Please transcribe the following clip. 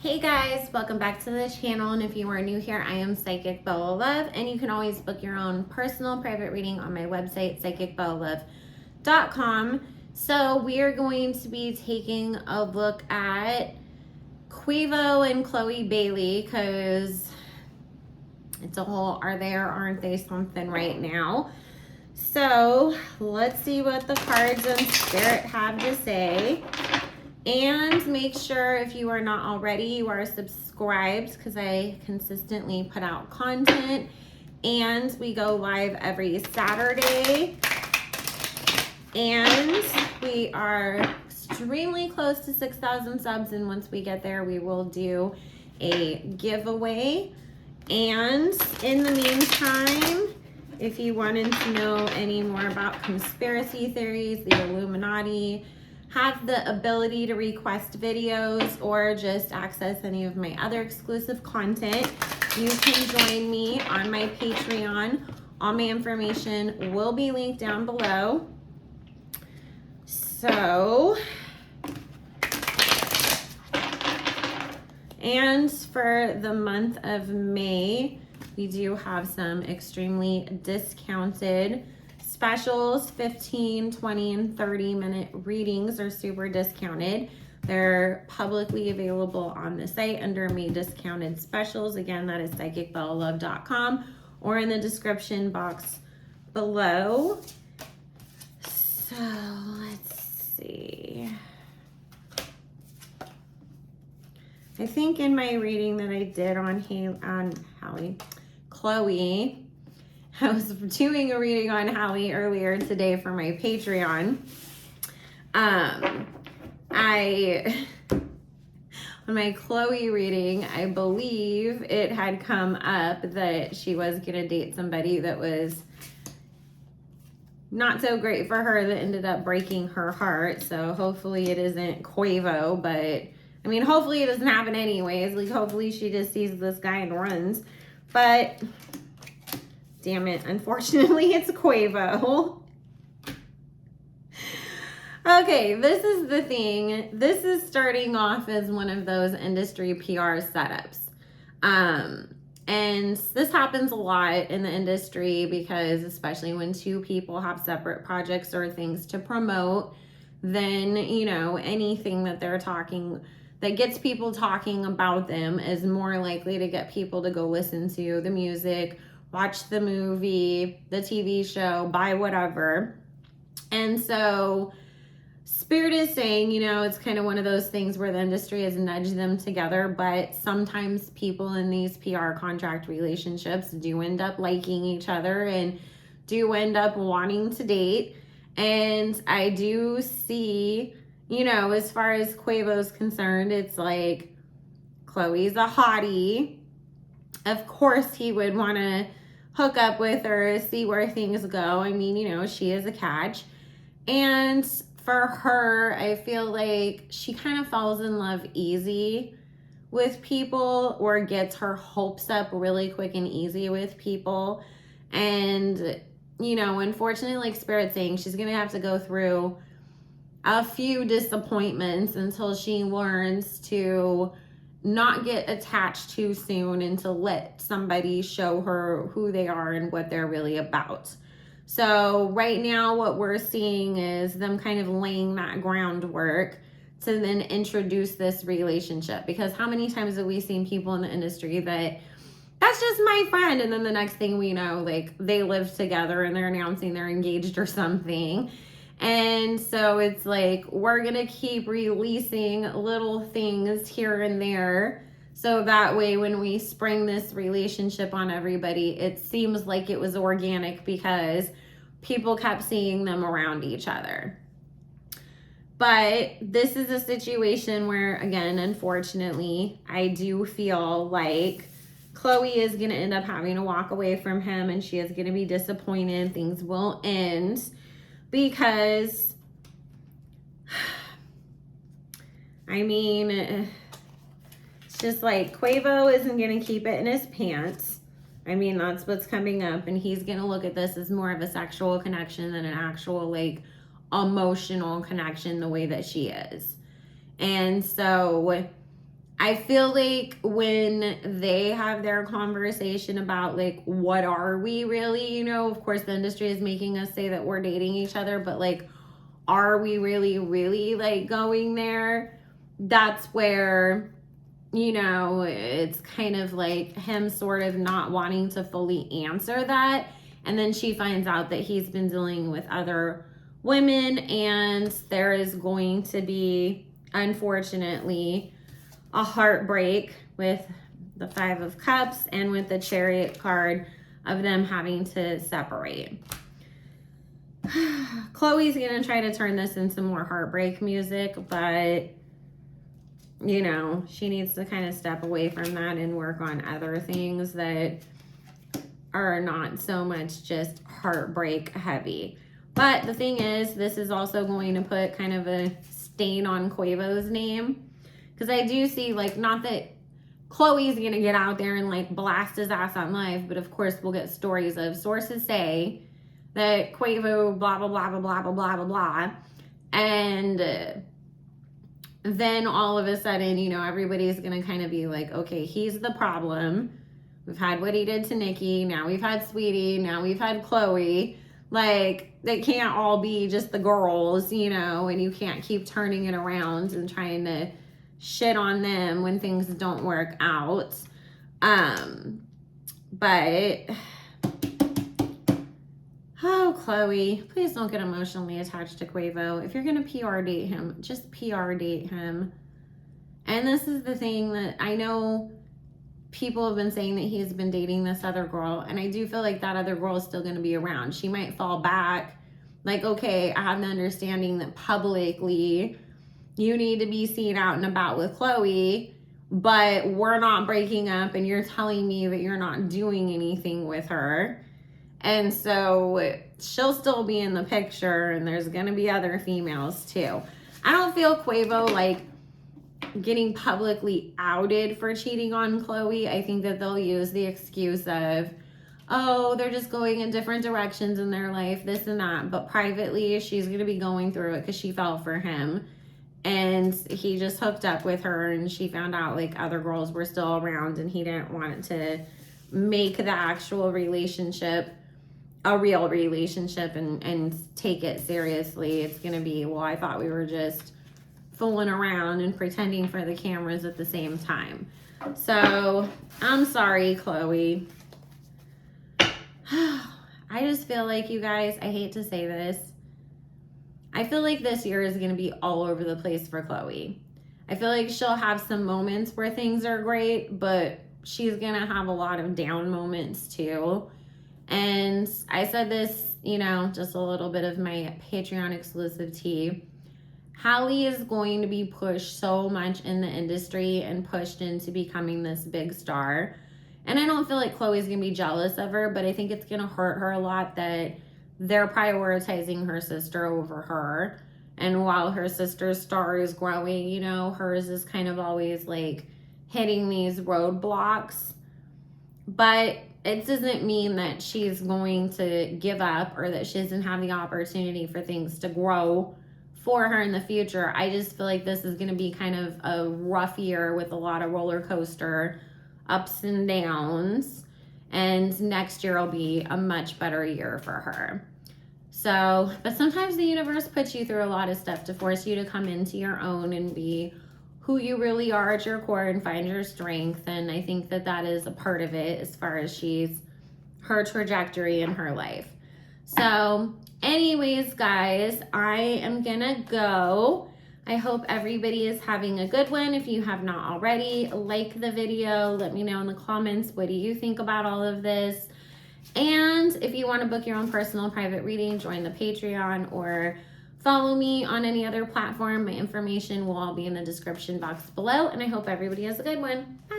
Hey guys, welcome back to the channel, and if you are new here, I am Psychic Bella Love, and you can always book your own personal private reading on my website, psychicbellalove.com. So we are going to be taking a look at Quavo and Chloe Bailey, because it's a whole are they or aren't they something right now. So let's see what the cards and spirit have to say. And make sure, if you are not already, you are subscribed, because I consistently put out content. And we go live every Saturday. And we are extremely close to 6,000 subs. And once we get there, we will do a giveaway. And in the meantime, if you wanted to know any more about conspiracy theories, the Illuminati, have the ability to request videos, or just access any of my other exclusive content, you can join me on my Patreon. All my information will be linked down below. So, and for the month of May, we do have some extremely discounted specials. 15, 20, and 30-minute readings are super discounted. They're publicly available on the site under May Discounted Specials. Again, that is psychicbellalove.com, or in the description box below. So let's see. I think in my reading that I did on Chloe, I was doing a reading on Hallie earlier today for my Patreon. On my Chloe reading, I believe it had come up that she was going to date somebody that was not so great for her, that ended up breaking her heart. So hopefully it isn't Quavo, but I mean, hopefully it doesn't happen anyways. Like, hopefully she just sees this guy and runs. But damn it, unfortunately it's Quavo. Okay, this is the thing. This is starting off as one of those industry PR setups. And this happens a lot in the industry, because especially when two people have separate projects or things to promote, then, you know, anything that they're talking that gets people talking about them is more likely to get people to go listen to the music, watch the movie, the TV show, buy whatever. And so Spirit is saying, you know, it's kind of one of those things where the industry has nudged them together, but sometimes people in these PR contract relationships do end up liking each other and do end up wanting to date. And I do see, you know, as far as Quavo's concerned, it's like, Chloe's a hottie. Of course he would want to hook up with her, see where things go. I mean, you know, she is a catch. And for her, I feel like she kind of falls in love easy with people, or gets her hopes up really quick and easy with people. And, you know, unfortunately, like Spirit's saying, she's going to have to go through a few disappointments until she learns to not get attached too soon, and to let somebody show her who they are and what they're really about. So right now what we're seeing is them kind of laying that groundwork to then introduce this relationship. Because how many times have we seen people in the industry that, that's just my friend, and then the next thing we know, like, they live together and they're announcing they're engaged or something. And so it's like, we're going to keep releasing little things here and there, so that way when we spring this relationship on everybody, it seems like it was organic, because people kept seeing them around each other. But this is a situation where, again, unfortunately, I do feel like Chloe is going to end up having to walk away from him, and she is going to be disappointed. Things will end. Because, I mean, it's just like, Quavo isn't going to keep it in his pants. I mean, that's what's coming up. And he's going to look at this as more of a sexual connection than an actual, like, emotional connection the way that she is. And so I feel like when they have their conversation about like, what are we really, you know, of course the industry is making us say that we're dating each other, but like, are we really like going there? That's where, you know, it's kind of like him sort of not wanting to fully answer that. And then she finds out that he's been dealing with other women, and there is going to be, unfortunately, a heartbreak with the Five of Cups and with the Chariot card of them having to separate. Chloe's gonna try to turn this into more heartbreak music, but you know, she needs to kind of step away from that and work on other things that are not so much just heartbreak heavy. But the thing is, this is also going to put kind of a stain on Quavo's name. Because I do see, like, not that Chloe's going to get out there and, like, blast his ass on live, but of course we'll get stories of sources say that Quavo blah, blah, blah, blah, blah, blah, blah, blah, blah. And then all of a sudden, you know, everybody's going to kind of be like, okay, he's the problem. We've had what he did to Nikki. Now we've had Sweetie. Now we've had Chloe. Like, they can't all be just the girls, you know, and you can't keep turning it around and trying to shit on them when things don't work out. But oh, Chloe, please don't get emotionally attached to Quavo. If you're gonna PR date him, just PR date him. And this is the thing that I know people have been saying that he's been dating this other girl, and I do feel like that other girl is still gonna be around. She might fall back. Like, okay, I have the understanding that publicly you need to be seen out and about with Chloe, but we're not breaking up, and you're telling me that you're not doing anything with her. And so she'll still be in the picture, and there's going to be other females too. I don't feel Quavo like getting publicly outed for cheating on Chloe. I think that they'll use the excuse of, oh, they're just going in different directions in their life, this and that. But privately, she's going to be going through it because she fell for him. And he just hooked up with her, and she found out like other girls were still around, and he didn't want to make the actual relationship a real relationship and take it seriously. It's going to be, well, I thought we were just fooling around and pretending for the cameras at the same time. So I'm sorry, Chloe. I just feel like, you guys, I hate to say this, I feel like this year is going to be all over the place for Chloe. I feel like she'll have some moments where things are great, but she's going to have a lot of down moments too. And I said this, you know, just a little bit of my Patreon exclusive tea. Hallie is going to be pushed so much in the industry and pushed into becoming this big star. And I don't feel like Chloe's going to be jealous of her, but I think it's going to hurt her a lot that they're prioritizing her sister over her. And while her sister's star is growing, you know, hers is kind of always like hitting these roadblocks. But it doesn't mean that she's going to give up or that she doesn't have the opportunity for things to grow for her in the future. I just feel like this is going to be kind of a rough year with a lot of roller coaster ups and downs. And next year will be a much better year for her. So, but sometimes the universe puts you through a lot of stuff to force you to come into your own and be who you really are at your core and find your strength. And I think that that is a part of it as far as her trajectory in her life. So anyways, guys, I am gonna go. I hope everybody is having a good one. If you have not already, like the video. Let me know in the comments, what do you think about all of this? And if you want to book your own personal private reading, join the Patreon or follow me on any other platform. My information will all be in the description box below. And I hope everybody has a good one. Bye.